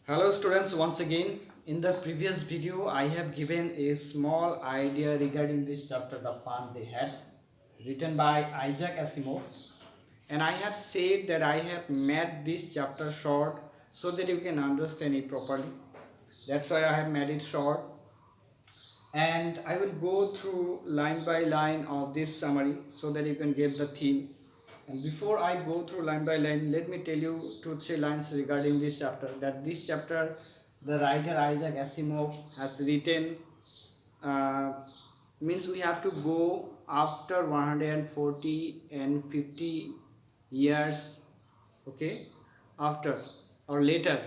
Hello students, once again in the previous video I have given a small idea regarding this chapter, The Fun They Had, written by Isaac Asimov, and I have said that I have made this chapter short so that you can understand it properly. That's why I have made it short, and I will go through line by line of this summary so that you can get the theme. And before I go through line by line, let me tell you two three lines regarding this chapter. That this chapter, the writer Isaac Asimov has written, uh, means we have to go after 140 and 50 years, okay, after or later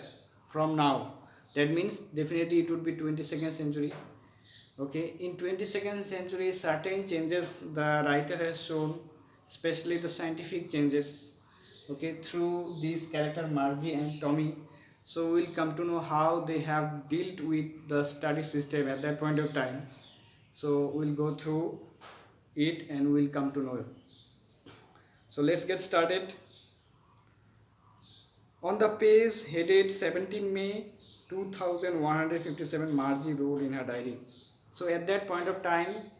from now. That means definitely it would be 22nd century. Okay, in 22nd century, certain changes the writer has shown, especially the scientific changes, okay, through these character Margie and Tommy. So we'll come to know how they have dealt with the study system at that point of time. So we'll go through it and we'll come to know it. So let's get started. On the page headed 17 May 2157, Margie wrote in her diary. So at that point of time,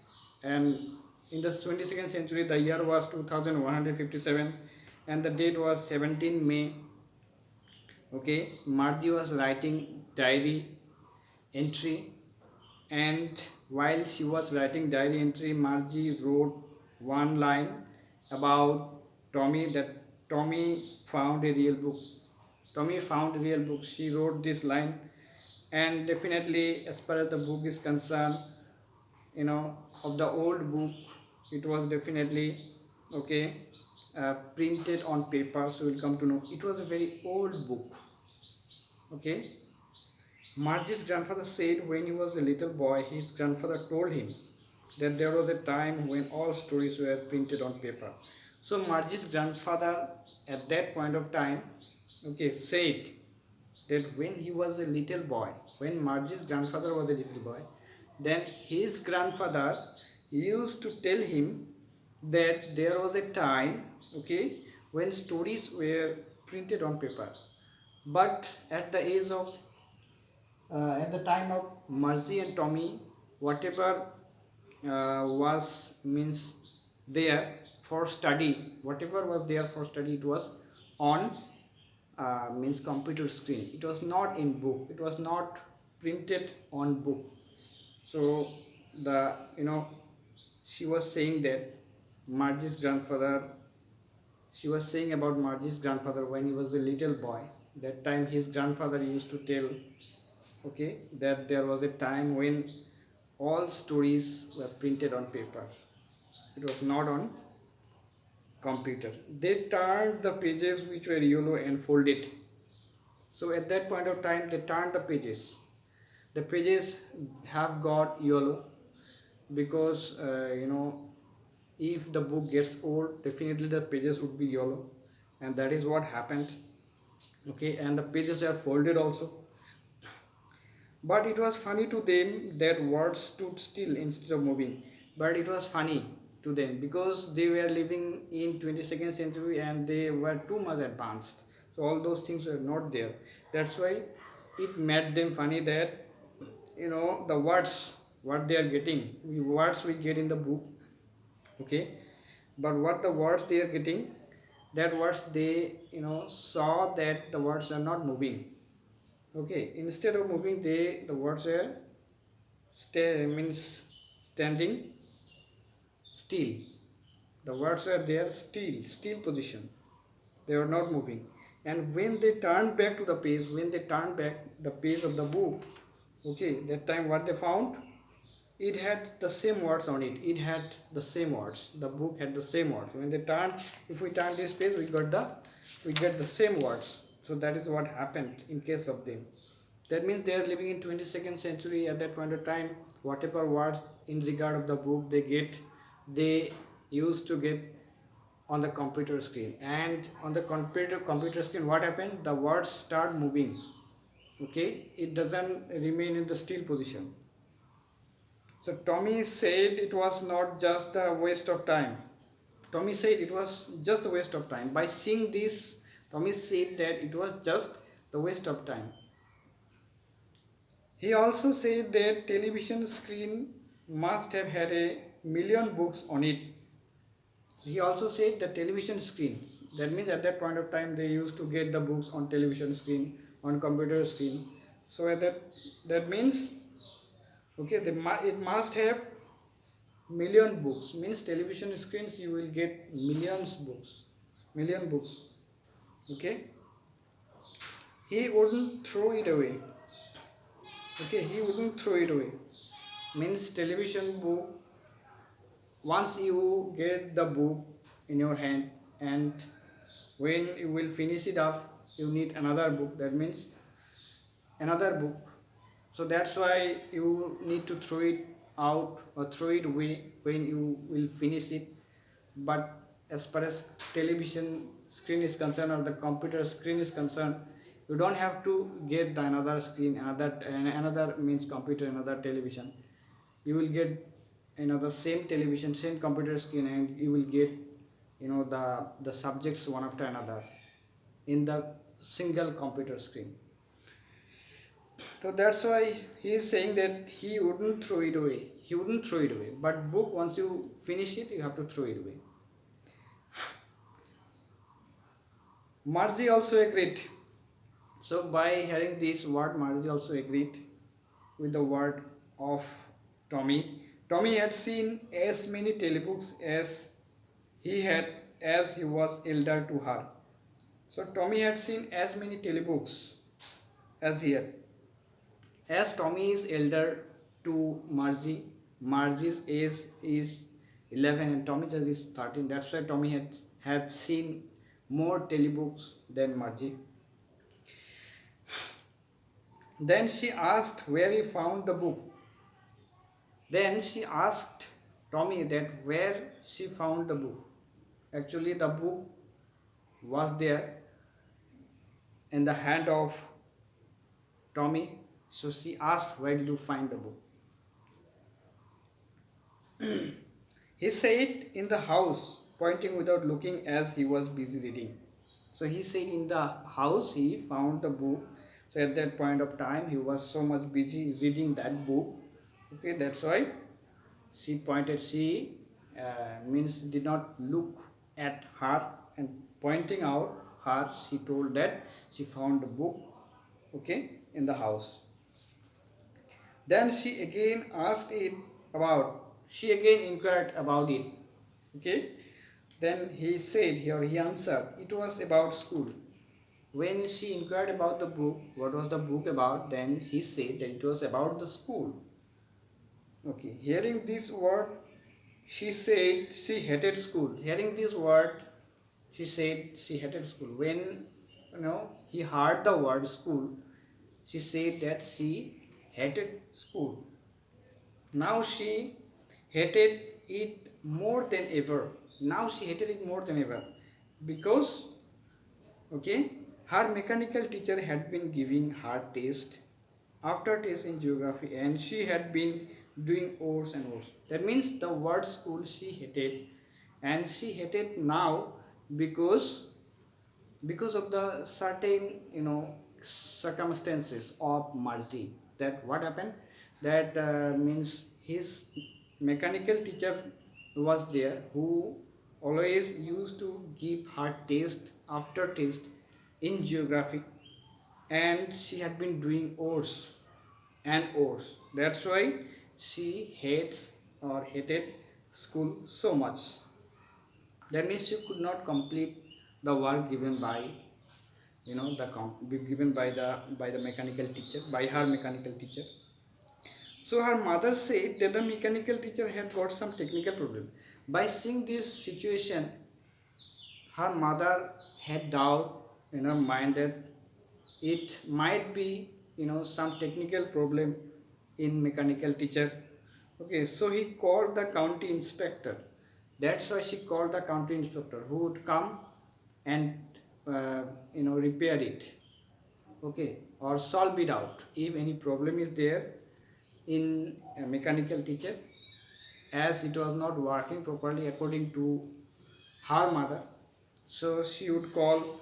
and in the 22nd century, the year was 2157 and the date was 17 May. Okay, Margie was writing diary entry, and while she was writing diary entry, Margie wrote one line about Tommy, that Tommy found a real book. Tommy found a real book. She wrote this line, and definitely, as far as the book is concerned, of the old book, it was definitely okay, printed on paper. So we'll come to know it was a very old book. Okay, Margie's grandfather said when he was a little boy, his grandfather told him that there was a time when all stories were printed on paper. So Margie's grandfather at that point of time, okay, said that when he was a little boy, when Margie's grandfather was a little boy, then his grandfather used to tell him that there was a time, okay, when stories were printed on paper. But at the time of Margie and Tommy, whatever was means there for study, whatever was there for study, it was on means computer screen. It was not in book. It was not printed on book. So the she was saying that Margie's grandfather. She was saying about Margie's grandfather when he was a little boy. That time his grandfather used to tell, okay, that there was a time when all stories were printed on paper. It was not on computer. They turned the pages which were yellow and folded. So at that point of time, they turned the pages. The pages have got yellow because if the book gets old, definitely the pages would be yellow, and that is what happened. Okay, and the pages are folded also. But it was funny to them that words stood still instead of moving. But it was funny to them because they were living in 22nd century and they were too much advanced. So all those things were not there. That's why it made them funny that the words what they are getting, words we get in the book, okay, but what the words they are getting, that words they saw that the words are not moving. Okay, instead of moving, the words are means standing still. The words are there still position. They are not moving. And when they turn back to the page, when they turn back the page of the book, okay, that time what they found, it had the same words on it. It had the same words. The book had the same words. When they turn, if we turn this page, we get the same words. So that is what happened in case of them. That means they are living in 22nd century at that point of time. Whatever words in regard of the book they used to get on the computer screen. And on the computer screen, what happened? The words start moving. Okay, it doesn't remain in the still position. So Tommy said it was not just a waste of time. Tommy said it was just a waste of time. By seeing this, Tommy said that it was just the waste of time. He also said that television screen must have had a million books on it. He also said the television screen. That means at that point of time they used to get the books on television screen, on computer screen. So at that means okay, it must have million books. Means television screens you will get million books. Okay, he wouldn't throw it away. Okay, he wouldn't throw it away. Means television book, once you get the book in your hand and when you will finish it off you need another book, that means another book. So that's why you need to throw it out or throw it away when you will finish it. But as far as television screen is concerned or the computer screen is concerned, you don't have to get the another screen, another means computer, another television. You will get the same television, same computer screen, and you will get the subjects one after another in the single computer screen. So that's why he is saying that he wouldn't throw it away. He wouldn't throw it away. But book, once you finish it, you have to throw it away. Margie also agreed. So by hearing this word, Margie also agreed with the word of Tommy. Tommy had seen as many telebooks he had as he was elder to her. So Tommy had seen as many telebooks as he had. As Tommy is elder to Margie, Margie's age is 11 and Tommy's age is 13. That's why Tommy had seen more telebooks than Margie. Then she asked where he found the book. Then she asked Tommy that where she found the book. Actually, the book was there in the hand of Tommy. So she asked, where did you find the book? He said in the house, pointing without looking as he was busy reading. So he said in the house he found the book. So at that point of time he was so much busy reading that book. Okay, that's why she pointed. She means did not look at her and pointing out her. She told that she found the book. Okay, in the house. Then she again asked it about, she again inquired about it. Okay. Then he said here, he answered, it was about school. When she inquired about the book, what was the book about, then he said that it was about the school. Okay. Hearing this word, she said she hated school. Hearing this word, she said she hated school. When he heard the word school, she said that she hated school. Now she hated it more than ever. Now she hated it more than ever because okay, her mechanical teacher had been giving her test after test in geography and she had been doing oars and oars. That means the word school she hated, and she hated now because of the certain circumstances of Marzi. That what happened, that means his mechanical teacher was there who always used to give her test after test in geography, and she had been doing oars and oars. That's why she hates or hated school so much. That means she could not complete the work given by given by the mechanical teacher, by her mechanical teacher. So her mother said that the mechanical teacher had got some technical problem. By seeing this situation, her mother had doubt in her mind that it might be some technical problem in mechanical teacher. Okay, so he called the county inspector. That's why she called the county inspector who would come and repair it, okay, or solve it out if any problem is there in a mechanical teacher, as it was not working properly according to her mother. So she would call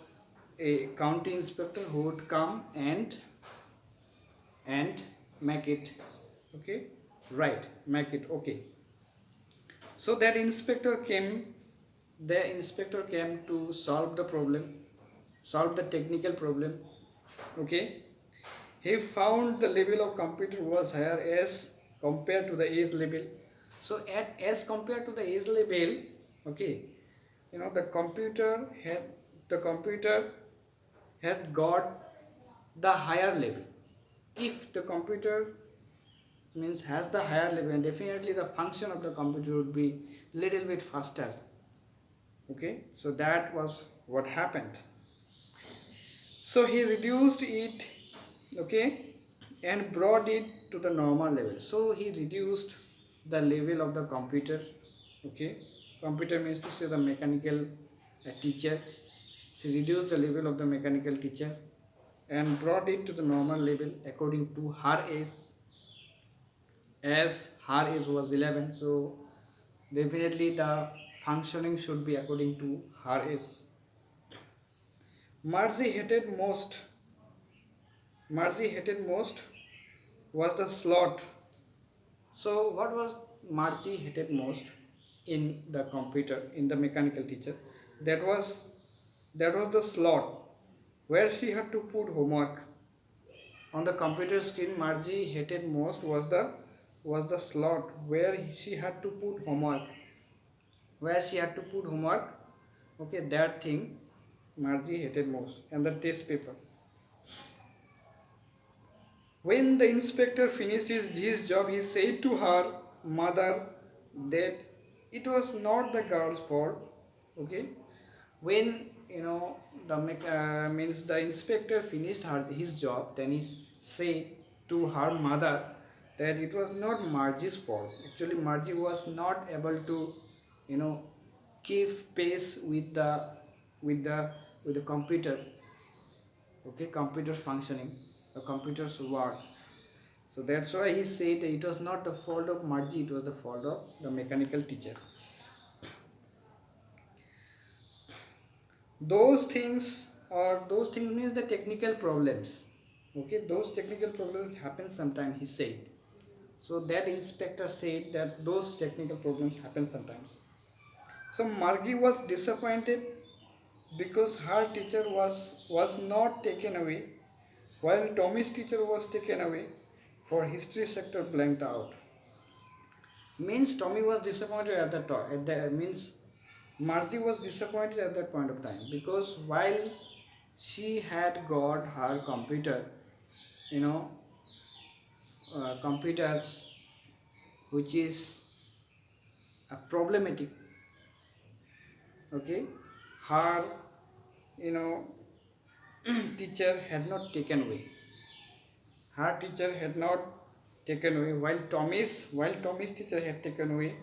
a county inspector who would come and make it okay, right, make it okay. So that inspector came, the inspector came to solve the problem, solve the technical problem. Okay, he found the level of computer was higher as compared to the age level. So at as compared to the age level, okay, the computer had got the higher level. If the computer means has the higher level, definitely the function of the computer would be little bit faster. Okay, so that was what happened. So he reduced it, okay, and brought it to the normal level. So he reduced the level of the computer, okay. Computer means to say the mechanical teacher. She reduced the level of the mechanical teacher and brought it to the normal level according to her age. As her age was 11, so definitely the functioning should be according to her age. Margie hated most, Margie hated most was the slot. So what was Margie hated most in the computer, in the mechanical teacher? That was the slot where she had to put homework. On the computer screen, Margie hated most was the slot where she had to put homework. Where she had to put homework, okay, that thing Margie hated most, and the test paper. When the inspector finished his job, he said to her mother that it was not the girl's fault. Okay, when the means the inspector finished his job, then he said to her mother that it was not Margie's fault. Actually, Margie was not able to, you know, keep pace with the computer. Okay, computer functioning, the computer's work. So that's why he said it was not the fault of Margie, it was the fault of the mechanical teacher. Those things means the technical problems. Okay, those technical problems happen sometimes, he said. So that inspector said that those technical problems happen sometimes. So Margie was disappointed because her teacher was not taken away, while Tommy's teacher was taken away for history sector blanked out. Means Tommy was disappointed at the top. At the means Margie was disappointed at that point of time because while she had got her computer, you know, computer which is problematic. Okay, her you know teacher had not taken away. Her teacher had not taken away while Tommy's teacher had taken away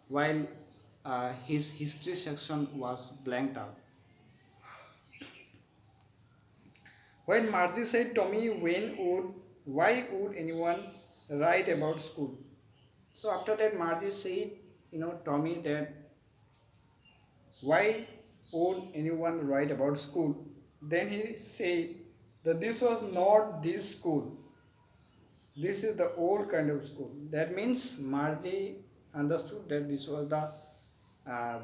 while his history section was blanked out. When Margie said, Tommy, why would anyone write about school? So after that, Margie said, Tommy, that why would anyone write about school? Then he said that this was not this school. This is the old kind of school. That means Margie understood that this was the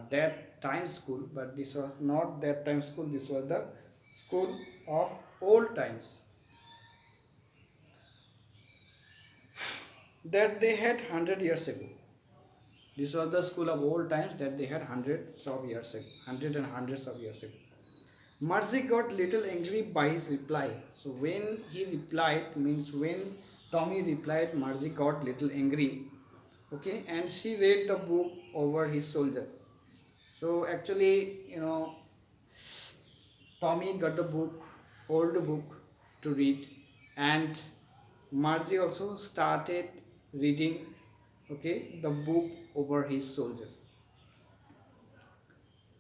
that time school, but this was not that time school. This was the school of old times that they had 100 years ago. This was the school of old times that they had hundreds of years ago, hundreds of years ago. Margie got little angry by his reply. So when he replied means when Tommy replied, Margie got little angry. Okay, and she read the book over his shoulder. So actually, Tommy got the book, old book to read, and Margie also started reading, okay, the book over his shoulder.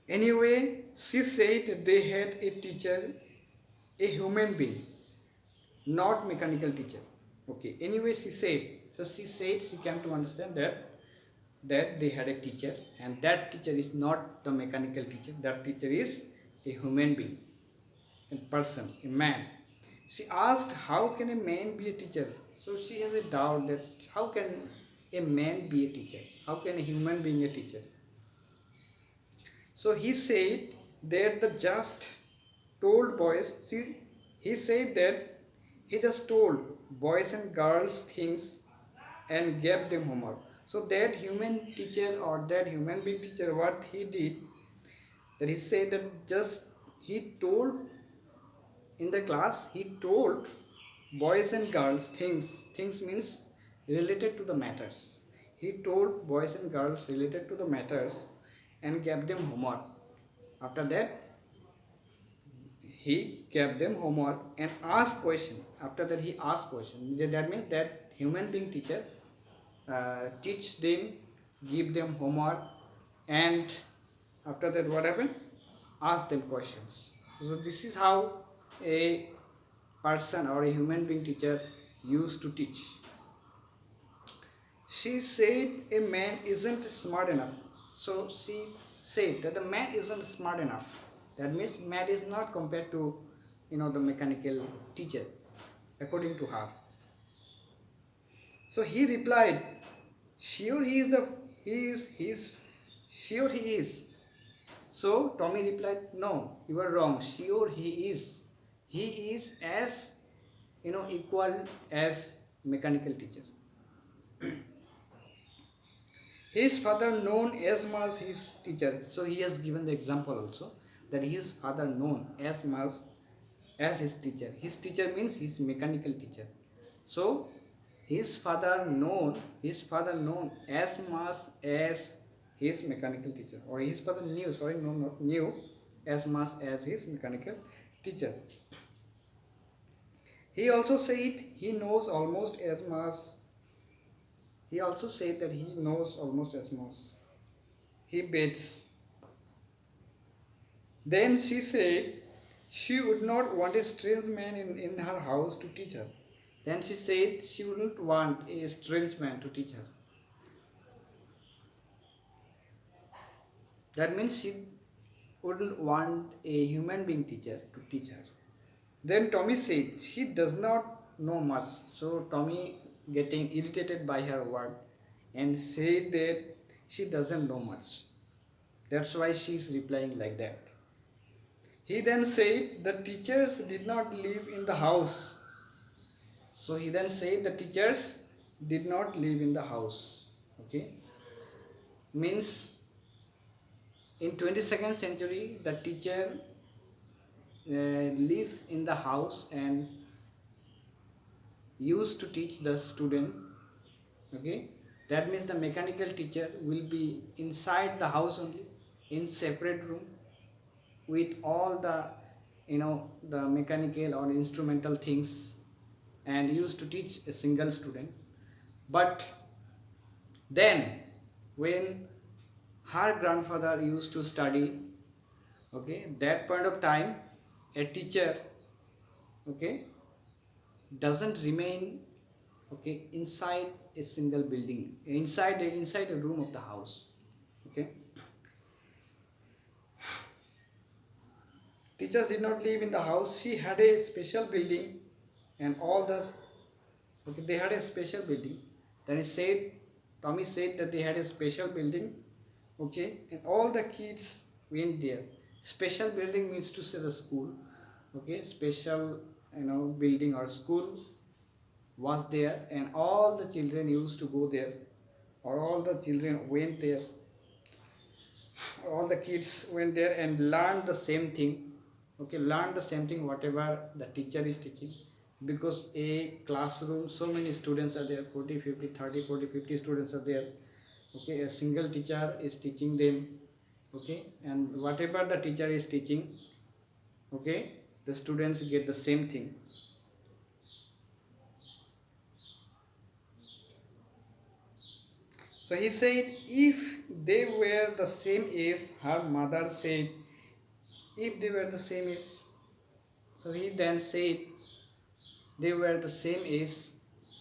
Anyway, she said they had a teacher, a human being, not mechanical teacher. Okay. Anyway, she said. So she said she came to understand that they had a teacher, and that teacher is not the mechanical teacher. That teacher is a human being, a person, a man. She asked, how can a man be a teacher? So she has a doubt that how can a man be a teacher? How can a human being a teacher? So he said that the just told boys, see, he said that he just told boys and girls things and gave them homework. So that human teacher or that human being teacher, what he did, that he said that just he told in the class, he told boys and girls things. Things means related to the matters. He told boys and girls related to the matters and gave them homework. After that, he gave them homework and asked question. After that, he asked question. That means that human being teacher teach them, give them homework, and after that, what happened? Ask them questions. So this is how a person or a human being teacher used to teach. She said a man isn't smart enough. So she said that the man isn't smart enough. That means man is not compared to the mechanical teacher, according to her. So he replied, sure he is sure he is. So Tommy replied, no, you are wrong. Sure he is. He is as equal as mechanical teacher. His father known as much his teacher. So he has given the example also that his father known as much as his teacher. His teacher means his mechanical teacher. So his father known as much as his mechanical teacher, or his father knew, sorry, no, not knew, as much as his mechanical teacher. He also said he knows almost as much. He also said that he knows almost as much. He bets. Then she said she would not want a strange man in her house to teach her. Then she said she wouldn't want a strange man to teach her. That means she wouldn't want a human being teacher to teach her. Then Tommy said she does not know much. So Tommy getting irritated by her word and said that she doesn't know much. That's why she is replying like that. He then said the teachers did not live in the house. So he then said the teachers did not live in the house. Okay, means in 22nd century the teacher live in the house and used to teach the student. Okay, that means the mechanical teacher will be inside the house only, in separate room, with all the the mechanical or instrumental things, and used to teach a single student. But then when her grandfather used to study, okay, that point of time a teacher, okay, doesn't remain, okay, inside a single building, inside a room of the house. Okay, teachers did not live in the house. She had a special building, and all the, okay, they had a special building. Then he said, Tommy said that they had a special building, okay, and all the kids went there. Special building means to say the school, okay, special building or school was there, and all the children used to go there, or all the children went there, all the kids went there and learned the same thing. Okay, learn the same thing whatever the teacher is teaching, because a classroom, so many students are there, 40, 50, 30, 40, 50 students are there. Okay, a single teacher is teaching them. Okay, and whatever the teacher is teaching, okay, the students get the same thing. So he said if they were the same age, her mother said, if they were the same age. So he then said they were the same age.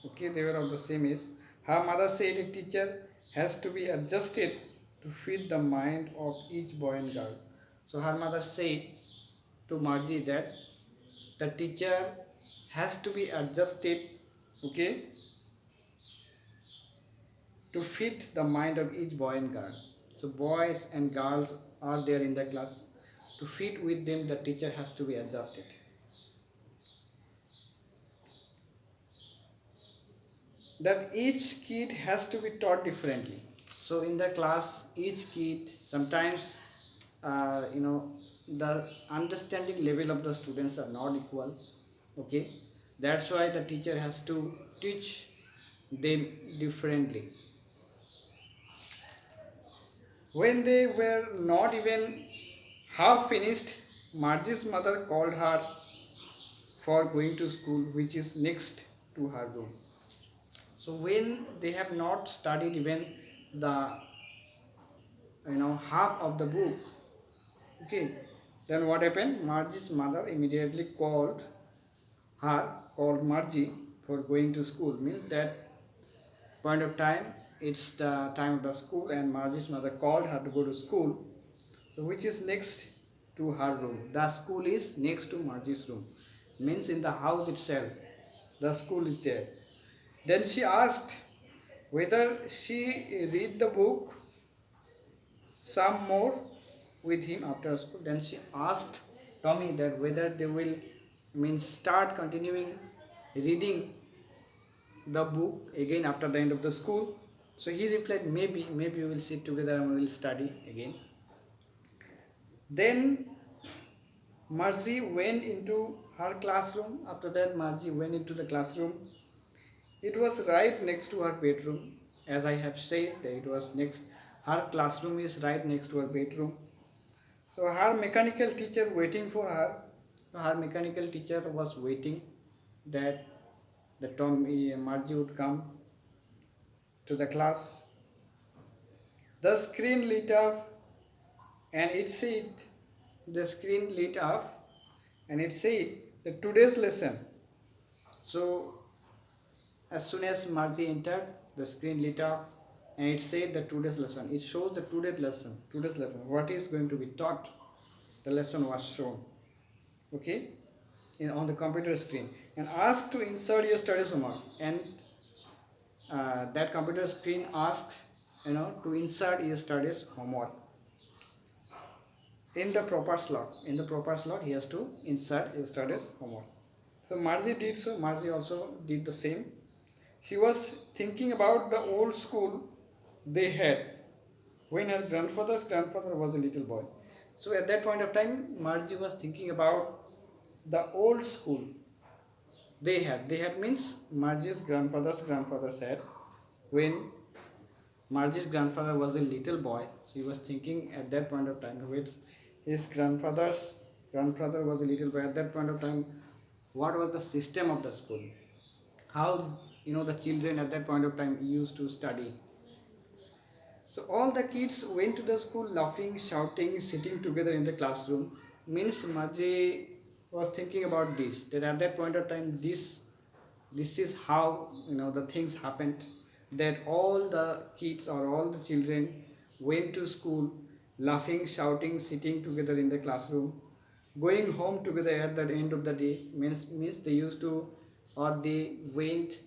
Okay, they were of the same age. Her mother said a teacher has to be adjusted to fit the mind of each boy and girl. So her mother said to Margie that the teacher has to be adjusted, okay, to fit the mind of each boy and girl. So boys and girls are there in the class. To fit with them, the teacher has to be adjusted. That each kid has to be taught differently. So in the class, each kid sometimes, the understanding level of the students are not equal. Okay, that's why the teacher has to teach them differently. When they were not even half finished, Margie's mother called her for going to school, which is next to her room. So when they have not studied even the half of the book, okay, then what happened? Margie's mother immediately called Margie for going to school. Means that point of time, it's the time of the school, and Margie's mother called her to go to school. So which is next to her room. The school is next to Margie's room. Means in the house itself, the school is there. Then she asked whether she read the book some more with him after school. Then she asked Tommy that whether they will start continuing reading the book again after the end of the school. So he replied, maybe we will sit together and we will study again. Then Margie went into her classroom. After that, Margie went into the classroom. It was right next to her bedroom. As I have said, that it was next. Her classroom is right next to her bedroom. So her mechanical teacher waiting for her. Her mechanical teacher was waiting that Margie would come to the class. The screen lit up, and it said, the screen lit up, and it said the today's lesson. So as soon as Margie entered, the screen lit up and it said the today's lesson. It shows the today's lesson. What is going to be taught? The lesson was shown, okay, on the computer screen, and asked to insert your studies homework. And that computer screen asked, to insert your studies homework in the proper slot. In the proper slot, he has to insert your studies homework. So Margie did so. Margie also did the same. She was thinking about the old school they had when her grandfather's grandfather was a little boy. So at that point of time, Margie was thinking about the old school they had. They had means Margie's grandfather's grandfathers had when Margie's grandfather was a little boy. She was thinking at that point of time when his grandfather's grandfather was a little boy. At that point of time, what was the system of the school? How the children at that point of time used to study. So all the kids went to the school laughing, shouting, sitting together in the classroom. Means Margie was thinking about this, that at that point of time this is how the things happened, that all the kids or all the children went to school laughing, shouting, sitting together in the classroom, going home together at the end of the day. Means they used to, or they went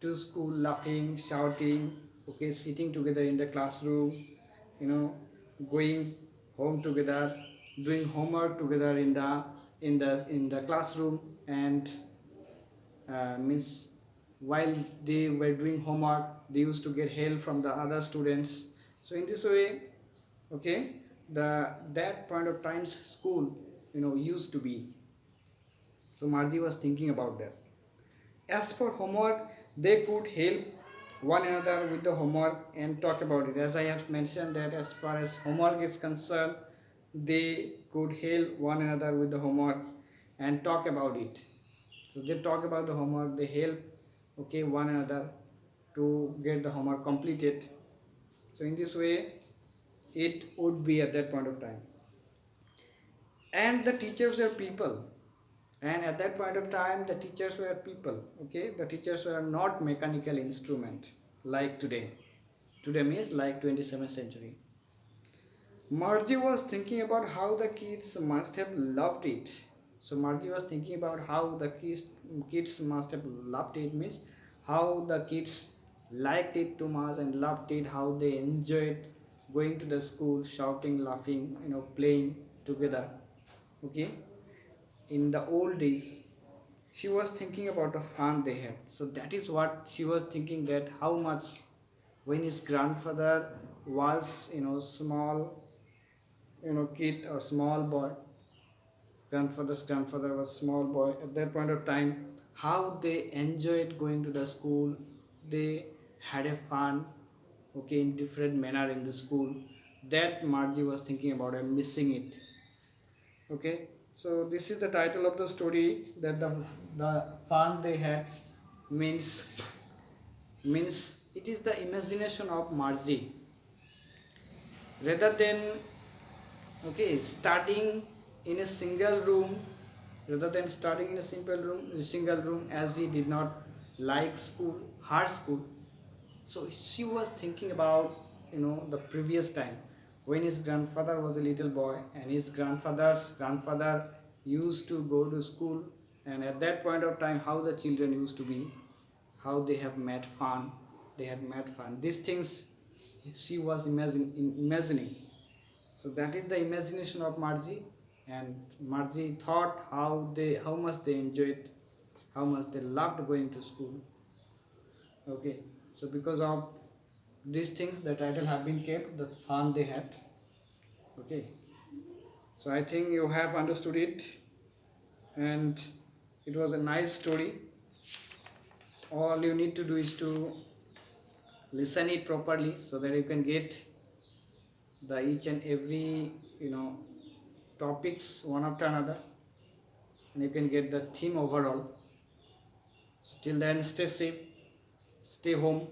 to school laughing, shouting, okay, sitting together in the classroom, you know going home together, doing homework together in the classroom. And means while they were doing homework, they used to get help from the other students. So in this way, okay, that point of times school used to be. So Margie was thinking about that. As for homework, they could help one another with the homework and talk about it. As I have mentioned, that as far as homework is concerned, they could help one another with the homework and talk about it. So they talk about the homework, they help, okay, one another to get the homework completed. So in this way, it would be at that point of time. And the teachers were people, and at that point of time the teachers were people, okay. The teachers were not mechanical instrument like today. Today means like 27th century. Margie was thinking about how the kids must have loved it So Margie was thinking about how the kids must have loved it, means how the kids liked it too much and loved it, how they enjoyed going to the school, shouting, laughing, playing together. Okay, in the old days, she was thinking about the fun they had. So that is what she was thinking, that how much when his grandfather was small, kid or small boy, grandfather's grandfather was small boy at that point of time, how they enjoyed going to the school, they had a fun, okay, in different manner in the school. That Margie was thinking about and missing it. Okay, so this is the title of the story, that the fun they had, means it is the imagination of Margie, rather than, okay, studying in a single room, rather than studying in a single room, as he did not like school, her school. So she was thinking about, the previous time when his grandfather was a little boy and his grandfather's grandfather used to go to school, and at that point of time how the children used to be, how they have made fun, they had made fun, these things she was imagining. So that is the imagination of Margie, and Margie thought how much they enjoyed, how much they loved going to school. Okay, so because of these things, the title have been kept, the fun they had. Okay, so I think you have understood it, and it was a nice story. All you need to do is to listen it properly so that you can get the each and every topics one after another, and you can get the theme overall. So till then, stay safe, stay home,